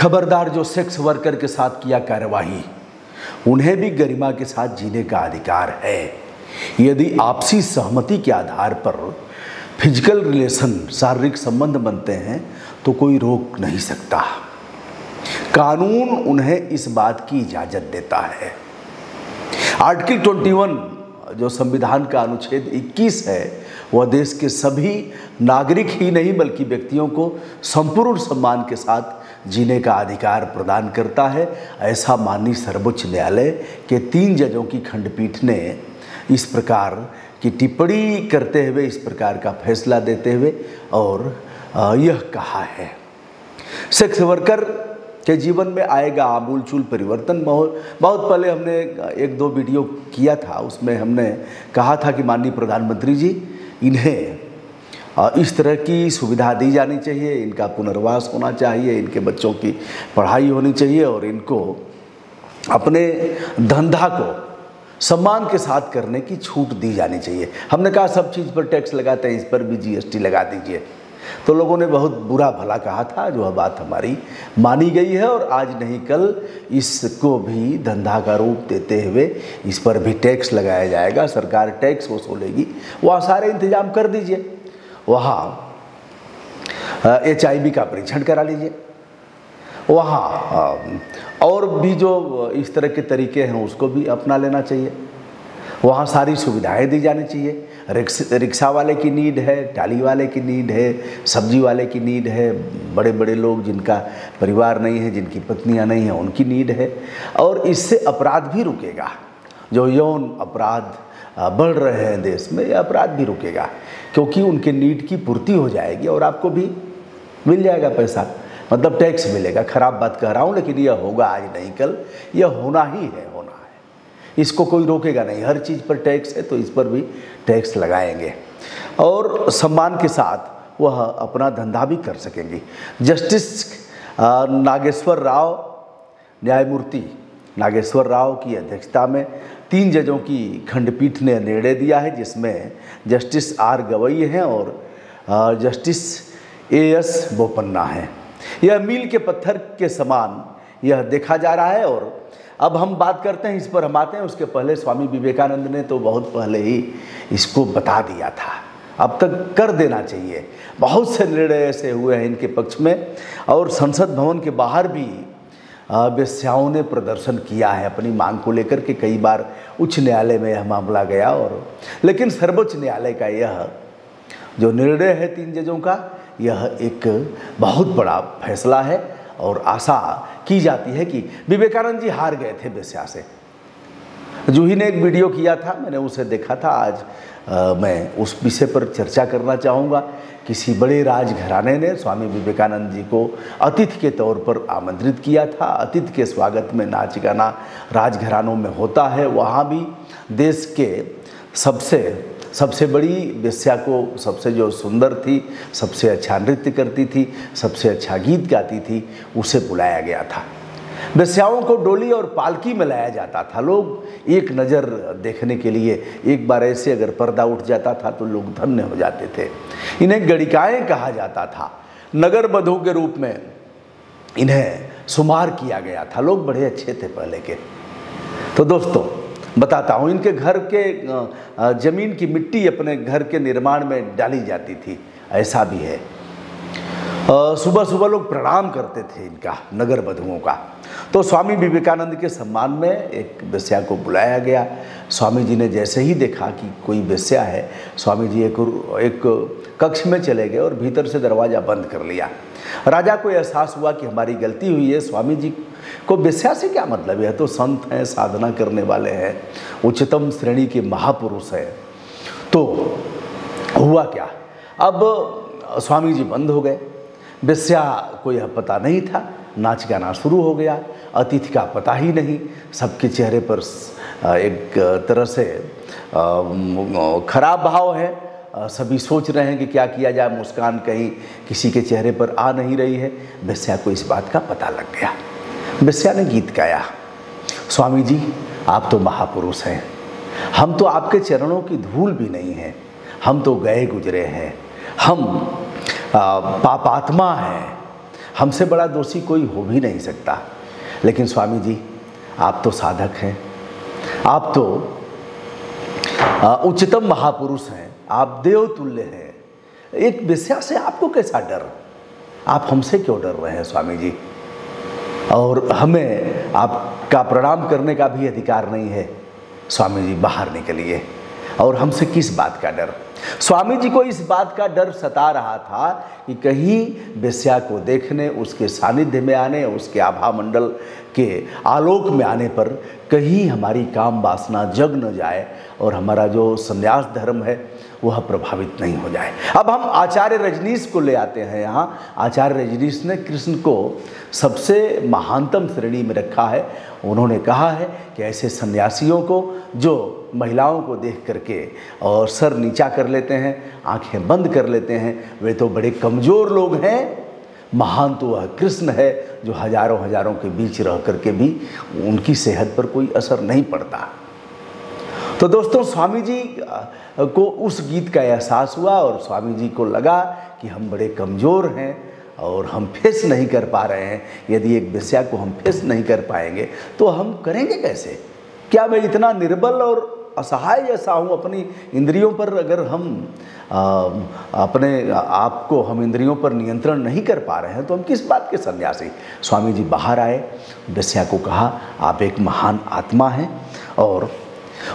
खबरदार जो sex worker के साथ किया कार्यवाही, उन्हें भी गरिमा के साथ जीने का अधिकार है। यदि आपसी सहमति के आधार पर फिजिकल रिलेशन, शारीरिक संबंध बनते हैं तो कोई रोक नहीं सकता। कानून उन्हें इस बात की इजाज़त देता है। आर्टिकल 21 जो संविधान का अनुच्छेद 21 है, वह देश के सभी नागरिक ही नहीं बल्कि व्यक्तियों को संपूर्ण सम्मान के साथ जीने का अधिकार प्रदान करता है। ऐसा माननीय सर्वोच्च न्यायालय के 3 जजों की खंडपीठ ने इस प्रकार की टिप्पणी करते हुए, इस प्रकार का फैसला देते हुए और यह कहा है, सेक्स वर्कर के जीवन में आएगा आमूलचूल परिवर्तन। बहुत पहले हमने 1-2 वीडियो किया था, उसमें हमने कहा था कि माननीय प्रधानमंत्री जी, इन्हें इस तरह की सुविधा दी जानी चाहिए, इनका पुनर्वास होना चाहिए, इनके बच्चों की पढ़ाई होनी चाहिए और इनको अपने धंधा को सम्मान के साथ करने की छूट दी जानी चाहिए। हमने कहा सब चीज़ पर टैक्स लगाते हैं, इस पर भी GST लगा दीजिए। तो लोगों ने बहुत बुरा भला कहा था, जो बात हमारी मानी गई है और आज नहीं कल इसको भी धंधा का रूप देते हुए इस पर भी टैक्स लगाया जाएगा, सरकार टैक्स वसूलेगी। वहाँ सारे इंतजाम कर दीजिए, वहाँ HIV का परीक्षण करा लीजिए, वहाँ और भी जो इस तरह के तरीके हैं उसको भी अपना लेना चाहिए, वहाँ सारी सुविधाएं दी जानी चाहिए। रिक्शा वाले की नीड है, टाली वाले की नीड है, सब्जी वाले की नीड है, बड़े बड़े लोग जिनका परिवार नहीं है, जिनकी पत्नियां नहीं हैं, उनकी नीड है। और इससे अपराध भी रुकेगा। जो यौन अपराध बढ़ रहे हैं देश में, यह अपराध भी रुकेगा, क्योंकि उनके नीड की पूर्ति हो जाएगी और आपको भी मिल जाएगा पैसा, मतलब टैक्स मिलेगा। खराब बात कह रहा हूँ, लेकिन यह होगा आज नहीं कल, यह होना ही है, होना है। इसको कोई रोकेगा नहीं। हर चीज़ पर टैक्स है तो इस पर भी टैक्स लगाएंगे और सम्मान के साथ वह अपना धंधा भी कर सकेंगी। जस्टिस नागेश्वर राव, न्यायमूर्ति नागेश्वर राव की अध्यक्षता में 3 जजों की खंडपीठ ने निर्णय दिया है, जिसमें जस्टिस R गवई हैं और जस्टिस AS बोपन्ना हैं। यह मील के पत्थर के समान यह देखा जा रहा है। और अब हम बात करते हैं, इस पर हम आते हैं। उसके पहले स्वामी विवेकानंद ने तो बहुत पहले ही इसको बता दिया था, अब तक कर देना चाहिए। बहुत से निर्णय ऐसे हुए हैं इनके पक्ष में और संसद भवन के बाहर भी वेश्याओं ने प्रदर्शन किया है अपनी मांग को लेकर के। कई बार उच्च न्यायालय में यह मामला गया और लेकिन सर्वोच्च न्यायालय का यह जो निर्णय है 3 जजों का, यह एक बहुत बड़ा फैसला है और आशा की जाती है कि विवेकानंद जी हार गए थे वेश्या से। जूही ने एक वीडियो किया था, मैंने उसे देखा था। आज मैं उस विषय पर चर्चा करना चाहूँगा। किसी बड़े राजघराने ने स्वामी विवेकानंद जी को अतिथि के तौर पर आमंत्रित किया था। अतिथि के स्वागत में नाच गाना राजघरानों में होता है। वहाँ भी देश के सबसे बड़ी वेश्या को, सबसे जो सुंदर थी, सबसे अच्छा नृत्य करती थी, सबसे अच्छा गीत गाती थी, उसे बुलाया गया था। वेश्याओं को डोली और पालकी में लाया जाता था। लोग एक नज़र देखने के लिए, एक बार ऐसे अगर पर्दा उठ जाता था तो लोग धन्य हो जाते थे। इन्हें गणिकाएँ कहा जाता था। नगर वधू के रूप में इन्हें शुमार किया गया था। लोग बड़े अच्छे थे पहले के। तो दोस्तों बताता हूँ, इनके घर के ज़मीन की मिट्टी अपने घर के निर्माण में डाली जाती थी, ऐसा भी है। सुबह सुबह लोग प्रणाम करते थे इनका, नगर वधुओं का। तो स्वामी विवेकानंद के सम्मान में एक वेश्या को बुलाया गया। स्वामी जी ने जैसे ही देखा कि कोई वेश्या है, स्वामी जी एक कक्ष में चले गए और भीतर से दरवाज़ा बंद कर लिया। राजा को एहसास हुआ कि हमारी गलती हुई है। स्वामी जी को वेश्या से क्या मतलब है, तो संत हैं, साधना करने वाले हैं, उच्चतम श्रेणी के महापुरुष हैं। तो हुआ क्या, अब स्वामी जी बंद हो गए। वेश्या को यह पता नहीं था। नाच गाना शुरू हो गया। अतिथि का पता ही नहीं। सबके चेहरे पर एक तरह से खराब भाव है। सभी सोच रहे हैं कि क्या किया जाए। मुस्कान कहीं किसी के चेहरे पर आ नहीं रही है। वेश्या को इस बात का पता लग गया। वेश्या ने गीत गाया, स्वामी जी आप तो महापुरुष हैं, हम तो आपके चरणों की धूल भी नहीं हैं, हम तो गए गुजरे हैं, हम पापात्मा हैं, हमसे बड़ा दोषी कोई हो भी नहीं सकता। लेकिन स्वामी जी, आप तो साधक हैं, आप तो उच्चतम महापुरुष हैं, आप देवतुल्य हैं, एक वेश्या से आपको कैसा डर? आप हमसे क्यों डर रहे हैं स्वामी जी? और हमें आपका प्रणाम करने का भी अधिकार नहीं है। स्वामी जी बाहर निकलिए। और हमसे किस बात का डर? स्वामी जी को इस बात का डर सता रहा था कि कहीं वेश्या को देखने, उसके सानिध्य में आने, उसके आभा मंडल के आलोक में आने पर कहीं हमारी काम वासना जग न जाए और हमारा जो संन्यास धर्म है वह प्रभावित नहीं हो जाए। अब हम आचार्य रजनीश को ले आते हैं यहाँ। आचार्य रजनीश ने कृष्ण को सबसे महानतम श्रेणी में रखा है। उन्होंने कहा है कि ऐसे सन्यासियों को जो महिलाओं को देख करके और सर नीचा कर लेते हैं, आंखें बंद कर लेते हैं, वे तो बड़े कमज़ोर लोग हैं। महान तो वह कृष्ण है जो हजारों हजारों के बीच रह करके भी उनकी सेहत पर कोई असर नहीं पड़ता। तो दोस्तों, स्वामी जी को उस गीत का एहसास हुआ और स्वामी जी को लगा कि हम बड़े कमज़ोर हैं और हम फेस नहीं कर पा रहे हैं। यदि एक वेश्या को हम फेस नहीं कर पाएंगे तो हम करेंगे कैसे? क्या मैं इतना निर्बल और असहाय जैसा हूँ? अपनी इंद्रियों पर अगर हम अपने आप को हम इंद्रियों पर नियंत्रण नहीं कर पा रहे हैं तो हम किस बात के सन्यासी? स्वामी जी बाहर आए, वेश्या को कहा, आप एक महान आत्मा हैं। और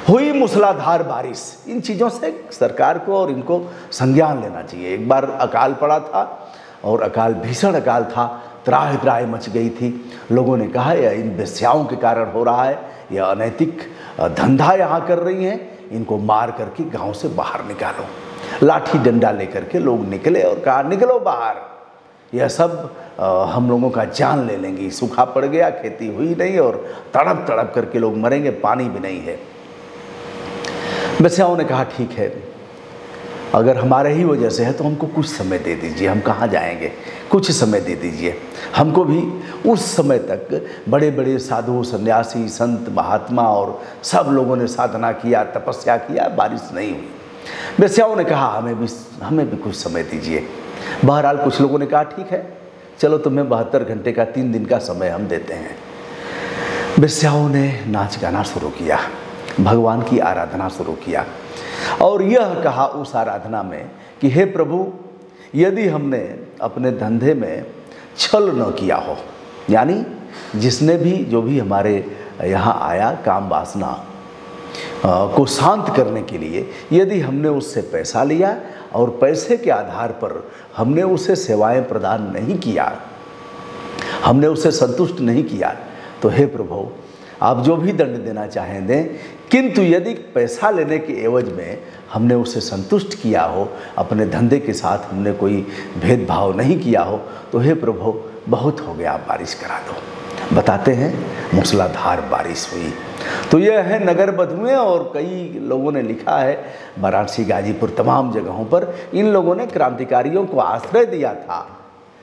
हुई मूसलाधार बारिश। इन चीज़ों से सरकार को और इनको संज्ञान लेना चाहिए। एक बार अकाल पड़ा था और अकाल भीषण अकाल था, त्राहि त्राहि मच गई थी। लोगों ने कहा यह इन वेश्याओं के कारण हो रहा है, यह अनैतिक धंधा यहाँ कर रही हैं, इनको मार करके गांव से बाहर निकालो। लाठी डंडा लेकर के लोग निकले और कहा निकलो बाहर, यह सब हम लोगों का जान ले लेंगी। सूखा पड़ गया, खेती हुई नहीं और तड़प तड़प करके लोग मरेंगे, पानी भी नहीं है। वेश्याओं ने कहा ठीक है, अगर हमारे ही वजह से है तो हमको कुछ समय दे दीजिए, हम कहाँ जाएंगे, कुछ समय दे दीजिए हमको भी। उस समय तक बड़े बड़े साधु, सन्यासी, संत, महात्मा और सब लोगों ने साधना किया, तपस्या किया, बारिश नहीं हुई। वेश्याओं ने कहा हमें भी कुछ समय दीजिए। बहरहाल कुछ लोगों ने कहा ठीक है, चलो तुम्हें 72 घंटे का 3 दिन का समय हम देते हैं। वेश्याओं ने नाच गाना शुरू किया, भगवान की आराधना शुरू किया और यह कहा उस आराधना में कि हे प्रभु, यदि हमने अपने धंधे में छल न किया हो, यानी जिसने भी जो भी हमारे यहाँ आया काम वासना को शांत करने के लिए, यदि हमने उससे पैसा लिया और पैसे के आधार पर हमने उसे सेवाएं प्रदान नहीं किया, हमने उसे संतुष्ट नहीं किया, तो हे प्रभु आप जो भी दंड देना चाहें दें, किंतु यदि पैसा लेने के एवज में हमने उसे संतुष्ट किया हो, अपने धंधे के साथ हमने कोई भेदभाव नहीं किया हो, तो हे प्रभु बहुत हो गया, आप बारिश करा दो। बताते हैं मूसलाधार बारिश हुई। तो यह है नगर बधुएं और कई लोगों ने लिखा है, वाराणसी, गाजीपुर, तमाम जगहों पर इन लोगों ने क्रांतिकारियों को आश्रय दिया था।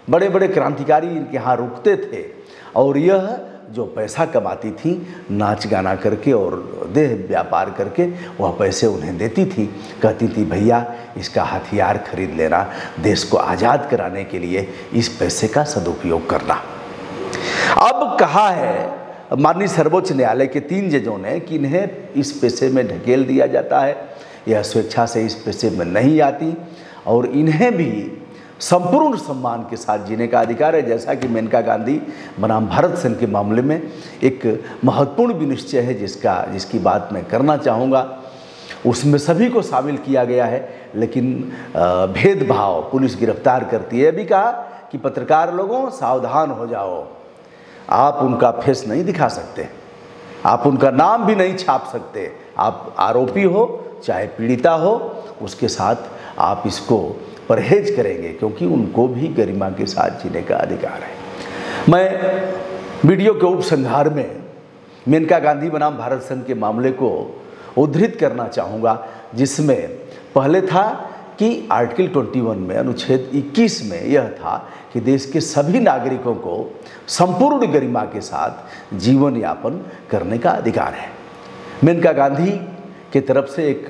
बड़े बड़े क्रांतिकारी इनके यहाँ रुकते थे और यह जो पैसा कमाती थी नाच गाना करके और देह व्यापार करके, वह पैसे उन्हें देती थी। कहती थी भैया इसका हथियार खरीद लेना, देश को आज़ाद कराने के लिए इस पैसे का सदुपयोग करना। अब कहा है माननीय सर्वोच्च न्यायालय के 3 जजों ने कि इन्हें इस पैसे में ढकेल दिया जाता है, यह स्वेच्छा से इस पैसे में नहीं आती और इन्हें भी संपूर्ण सम्मान के साथ जीने का अधिकार है। जैसा कि मेनका गांधी बनाम भारत सेन के मामले में एक महत्वपूर्ण विनिश्चय है जिसकी बात मैं करना चाहूँगा। उसमें सभी को शामिल किया गया है, लेकिन भेदभाव पुलिस गिरफ्तार करती है। अभी कहा कि पत्रकार लोगों सावधान हो जाओ, आप उनका फेस नहीं दिखा सकते, आप उनका नाम भी नहीं छाप सकते। आप आरोपी हो चाहे पीड़िता हो, उसके साथ आप इसको परहेज करेंगे क्योंकि उनको भी गरिमा के साथ जीने का अधिकार है। मैं वीडियो के उपसंहार में मेनका गांधी बनाम भारत संघ के मामले को उद्धृत करना चाहूँगा, जिसमें पहले था कि आर्टिकल 21 में अनुच्छेद 21 में यह था कि देश के सभी नागरिकों को संपूर्ण गरिमा के साथ जीवन यापन करने का अधिकार है। मेनका गांधी की तरफ से एक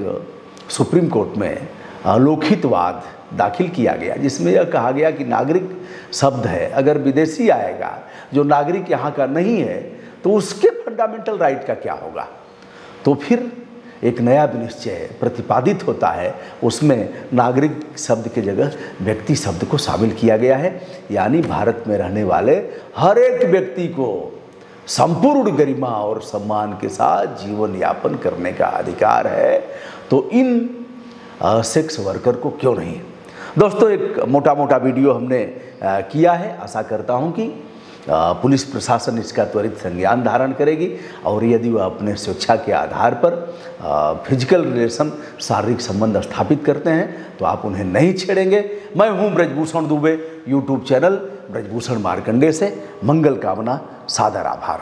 सुप्रीम कोर्ट में लोकहितवाद दाखिल किया गया, जिसमें यह कहा गया कि नागरिक शब्द है, अगर विदेशी आएगा जो नागरिक यहाँ का नहीं है तो उसके फंडामेंटल राइट का क्या होगा। तो फिर एक नया विनिश्चय प्रतिपादित होता है, उसमें नागरिक शब्द की जगह व्यक्ति शब्द को शामिल किया गया है। यानी भारत में रहने वाले हर एक व्यक्ति को संपूर्ण गरिमा और सम्मान के साथ जीवन यापन करने का अधिकार है। तो इन सेक्स वर्कर को क्यों नहीं। दोस्तों, एक मोटा मोटा वीडियो हमने किया है। आशा करता हूं कि पुलिस प्रशासन इसका त्वरित संज्ञान धारण करेगी और यदि वह अपने स्वेच्छा के आधार पर फिजिकल रिलेशन, शारीरिक संबंध स्थापित करते हैं तो आप उन्हें नहीं छेड़ेंगे। मैं हूं ब्रजभूषण दुबे, यूट्यूब चैनल ब्रजभूषण मार्कंडे से मंगल कामना, सादर आभार।